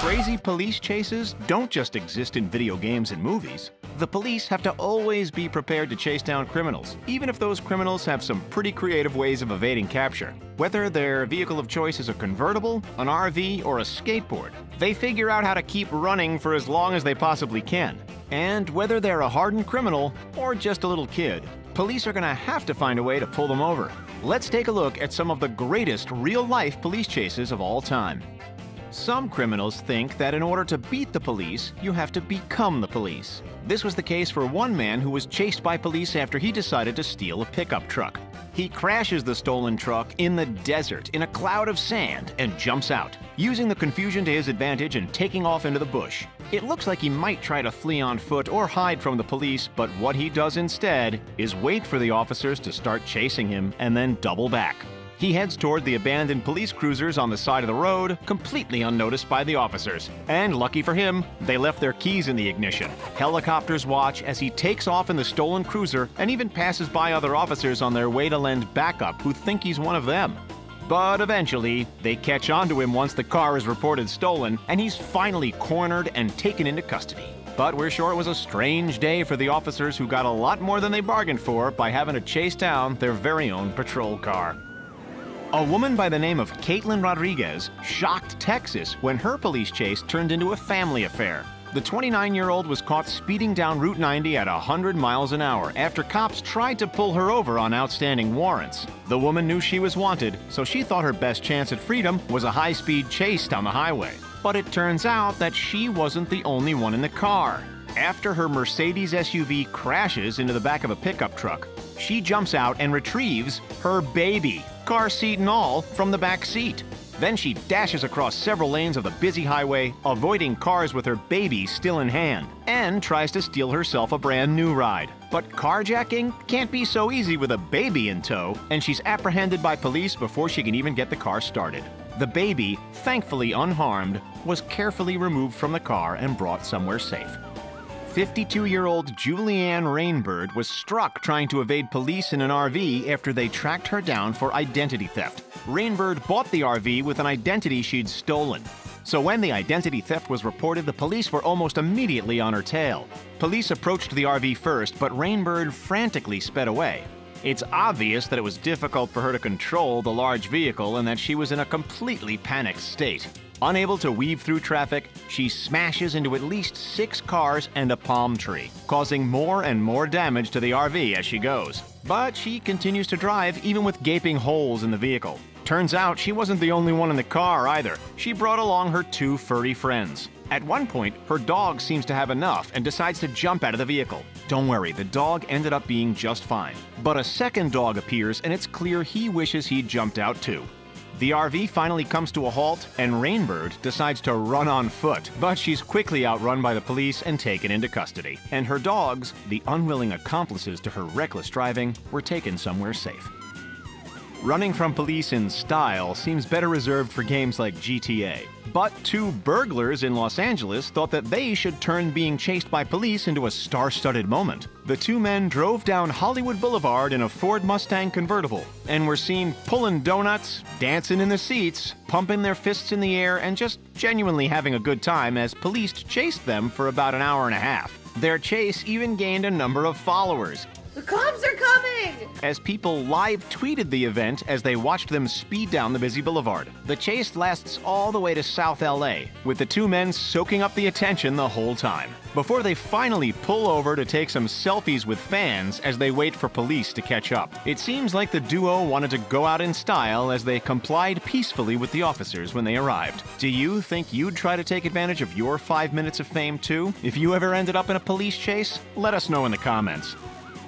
Crazy police chases don't just exist in video games and movies. The police have to always be prepared to chase down criminals, even if those criminals have some pretty creative ways of evading capture. Whether their vehicle of choice is a convertible, an RV, or a skateboard, they figure out how to keep running for as long as they possibly can. And whether they're a hardened criminal or just a little kid, police are gonna have to find a way to pull them over. Let's take a look at some of the greatest real-life police chases of all time. Some criminals think that in order to beat the police, you have to become the police. This was the case for one man who was chased by police after he decided to steal a pickup truck. He crashes the stolen truck in the desert in a cloud of sand and jumps out, using the confusion to his advantage and taking off into the bush. It looks like he might try to flee on foot or hide from the police, but what he does instead is wait for the officers to start chasing him and then double back. He heads toward the abandoned police cruisers on the side of the road, completely unnoticed by the officers. And lucky for him, they left their keys in the ignition. Helicopters watch as he takes off in the stolen cruiser and even passes by other officers on their way to lend backup who think he's one of them. But eventually, they catch on to him once the car is reported stolen, and he's finally cornered and taken into custody. But we're sure it was a strange day for the officers who got a lot more than they bargained for by having to chase down their very own patrol car. A woman by the name of Caitlin Rodriguez shocked Texas when her police chase turned into a family affair. The 29-year-old was caught speeding down Route 90 at 100 miles an hour after cops tried to pull her over on outstanding warrants. The woman knew she was wanted, so she thought her best chance at freedom was a high-speed chase down the highway. But it turns out that she wasn't the only one in the car. After her Mercedes SUV crashes into the back of a pickup truck, she jumps out and retrieves her baby, car seat and all, from the back seat. Then she dashes across several lanes of the busy highway, avoiding cars with her baby still in hand, and tries to steal herself a brand new ride. But carjacking can't be so easy with a baby in tow, and she's apprehended by police before she can even get the car started. The baby, thankfully unharmed, was carefully removed from the car and brought somewhere safe. 52-year-old Julianne Rainbird was struck trying to evade police in an RV after they tracked her down for identity theft. Rainbird bought the RV with an identity she'd stolen. So when the identity theft was reported, the police were almost immediately on her tail. Police approached the RV first, but Rainbird frantically sped away. It's obvious that it was difficult for her to control the large vehicle and that she was in a completely panicked state. Unable to weave through traffic, she smashes into at least 6 cars and a palm tree, causing more and more damage to the RV as she goes. But she continues to drive even with gaping holes in the vehicle. Turns out she wasn't the only one in the car either. She brought along her 2 furry friends. At one point, her dog seems to have enough and decides to jump out of the vehicle. Don't worry, the dog ended up being just fine. But a second dog appears and it's clear he wishes he'd jumped out too. The RV finally comes to a halt, and Rainbird decides to run on foot, but she's quickly outrun by the police and taken into custody. And her dogs, the unwilling accomplices to her reckless driving, were taken somewhere safe. Running from police in style seems better reserved for games like GTA. But 2 burglars in Los Angeles thought that they should turn being chased by police into a star-studded moment. The 2 men drove down Hollywood Boulevard in a Ford Mustang convertible and were seen pulling donuts, dancing in the seats, pumping their fists in the air, and just genuinely having a good time as police chased them for about an hour and a half. Their chase even gained a number of followers. The cops are coming! As people live tweeted the event as they watched them speed down the busy boulevard. The chase lasts all the way to South LA, with the 2 men soaking up the attention the whole time, before they finally pull over to take some selfies with fans as they wait for police to catch up. It seems like the duo wanted to go out in style as they complied peacefully with the officers when they arrived. Do you think you'd try to take advantage of your 5 minutes of fame too? If you ever ended up in a police chase, let us know in the comments.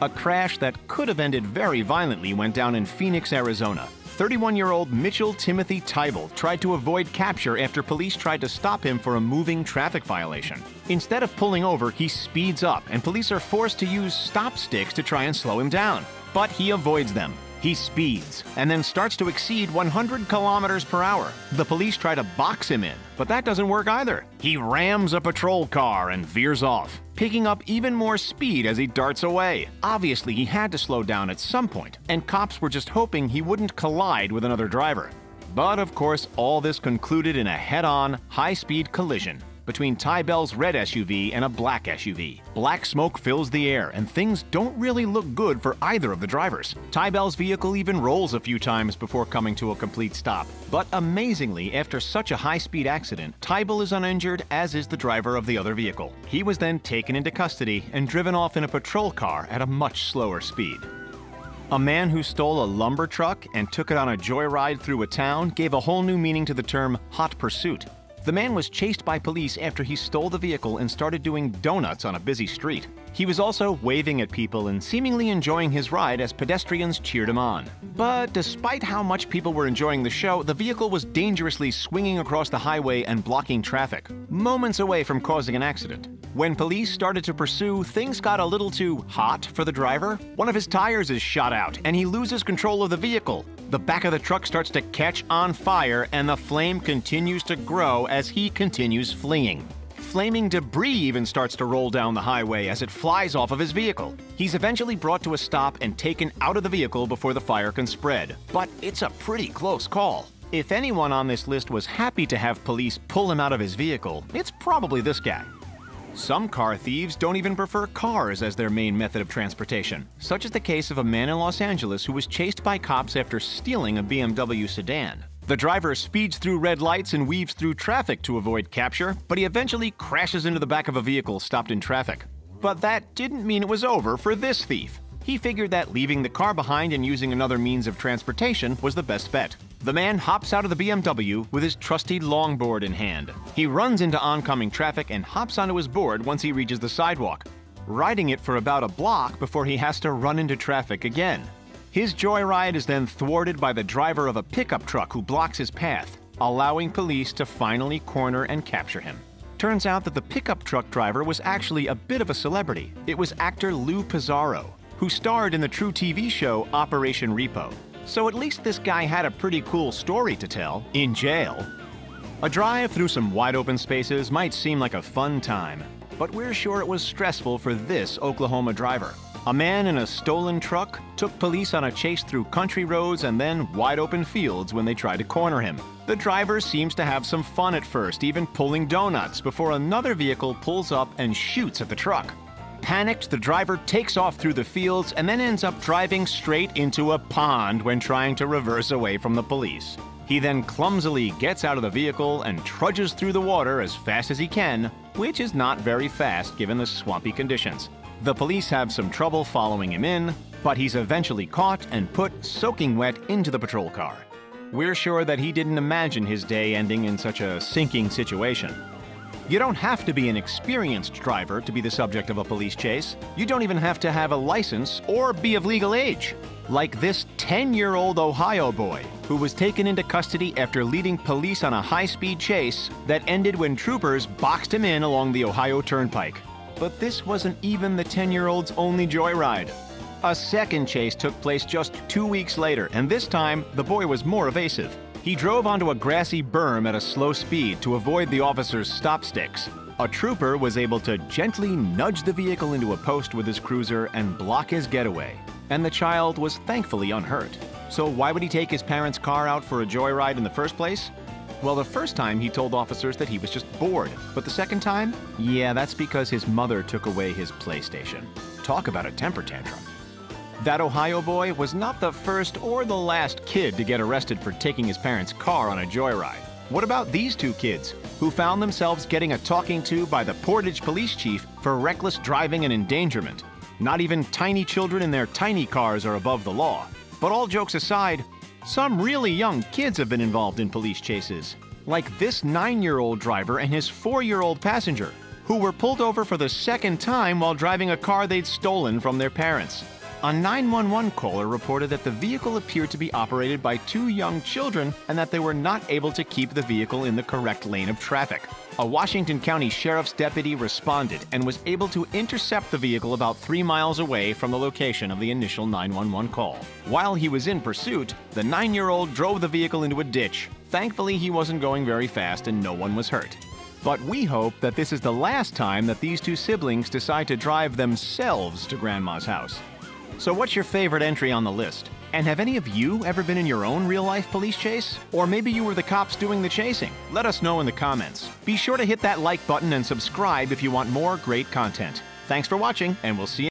A crash that could have ended very violently went down in Phoenix, Arizona. 31-year-old Mitchell Timothy Tybalt tried to avoid capture after police tried to stop him for a moving traffic violation. Instead of pulling over, he speeds up, and police are forced to use stop sticks to try and slow him down. But he avoids them. He speeds, and then starts to exceed 100 kilometers per hour. The police try to box him in, but that doesn't work either. He rams a patrol car and veers off, picking up even more speed as he darts away. Obviously, he had to slow down at some point, and cops were just hoping he wouldn't collide with another driver. But of course, all this concluded in a head-on, high-speed collision between Ty Bell's red SUV and a black SUV. Black smoke fills the air, and things don't really look good for either of the drivers. Ty Bell's vehicle even rolls a few times before coming to a complete stop. But amazingly, after such a high-speed accident, Ty Bell is uninjured, as is the driver of the other vehicle. He was then taken into custody and driven off in a patrol car at a much slower speed. A man who stole a lumber truck and took it on a joyride through a town gave a whole new meaning to the term hot pursuit. The man was chased by police after he stole the vehicle and started doing donuts on a busy street. He was also waving at people and seemingly enjoying his ride as pedestrians cheered him on. But despite how much people were enjoying the show, the vehicle was dangerously swinging across the highway and blocking traffic, moments away from causing an accident. When police started to pursue, things got a little too hot for the driver. One of his tires is shot out, and he loses control of the vehicle. The back of the truck starts to catch on fire, and the flame continues to grow as he continues fleeing. Flaming debris even starts to roll down the highway as it flies off of his vehicle. He's eventually brought to a stop and taken out of the vehicle before the fire can spread. But it's a pretty close call. If anyone on this list was happy to have police pull him out of his vehicle, it's probably this guy. Some car thieves don't even prefer cars as their main method of transportation. Such is the case of a man in Los Angeles who was chased by cops after stealing a BMW sedan. The driver speeds through red lights and weaves through traffic to avoid capture, but he eventually crashes into the back of a vehicle stopped in traffic. But that didn't mean it was over for this thief. He figured that leaving the car behind and using another means of transportation was the best bet. The man hops out of the BMW with his trusty longboard in hand. He runs into oncoming traffic and hops onto his board once he reaches the sidewalk, riding it for about a block before he has to run into traffic again. His joyride is then thwarted by the driver of a pickup truck who blocks his path, allowing police to finally corner and capture him. Turns out that the pickup truck driver was actually a bit of a celebrity. It was actor Lou Pizarro, who starred in the True TV show Operation Repo. So at least this guy had a pretty cool story to tell in jail. A drive through some wide-open spaces might seem like a fun time, but we're sure it was stressful for this Oklahoma driver. A man in a stolen truck took police on a chase through country roads and then wide-open fields when they tried to corner him. The driver seems to have some fun at first, even pulling donuts, before another vehicle pulls up and shoots at the truck. Panicked, the driver takes off through the fields and then ends up driving straight into a pond when trying to reverse away from the police. He then clumsily gets out of the vehicle and trudges through the water as fast as he can, which is not very fast given the swampy conditions. The police have some trouble following him in, but he's eventually caught and put soaking wet into the patrol car. We're sure that he didn't imagine his day ending in such a sinking situation. You don't have to be an experienced driver to be the subject of a police chase. You don't even have to have a license or be of legal age. Like this 10-year-old Ohio boy who was taken into custody after leading police on a high-speed chase that ended when troopers boxed him in along the Ohio Turnpike. But this wasn't even the 10-year-old's only joyride. A second chase took place just 2 weeks later, and this time the boy was more evasive. He drove onto a grassy berm at a slow speed to avoid the officer's stop sticks. A trooper was able to gently nudge the vehicle into a post with his cruiser and block his getaway, and the child was thankfully unhurt. So why would he take his parents' car out for a joyride in the first place? Well, the first time he told officers that he was just bored, but the second time? Yeah, that's because his mother took away his PlayStation. Talk about a temper tantrum. That Ohio boy was not the first or the last kid to get arrested for taking his parents' car on a joyride. What about these two kids, who found themselves getting a talking to by the Portage police chief for reckless driving and endangerment? Not even tiny children in their tiny cars are above the law. But all jokes aside, some really young kids have been involved in police chases, like this 9-year-old driver and his 4-year-old passenger, who were pulled over for the second time while driving a car they'd stolen from their parents. A 911 caller reported that the vehicle appeared to be operated by 2 young children and that they were not able to keep the vehicle in the correct lane of traffic. A Washington County Sheriff's deputy responded and was able to intercept the vehicle about 3 miles away from the location of the initial 911 call. While he was in pursuit, the 9-year-old drove the vehicle into a ditch. Thankfully, he wasn't going very fast and no one was hurt. But we hope that this is the last time that these 2 siblings decide to drive themselves to Grandma's house. So what's your favorite entry on the list? And have any of you ever been in your own real-life police chase? Or maybe you were the cops doing the chasing? Let us know in the comments. Be sure to hit that like button and subscribe if you want more great content. Thanks for watching, and we'll see you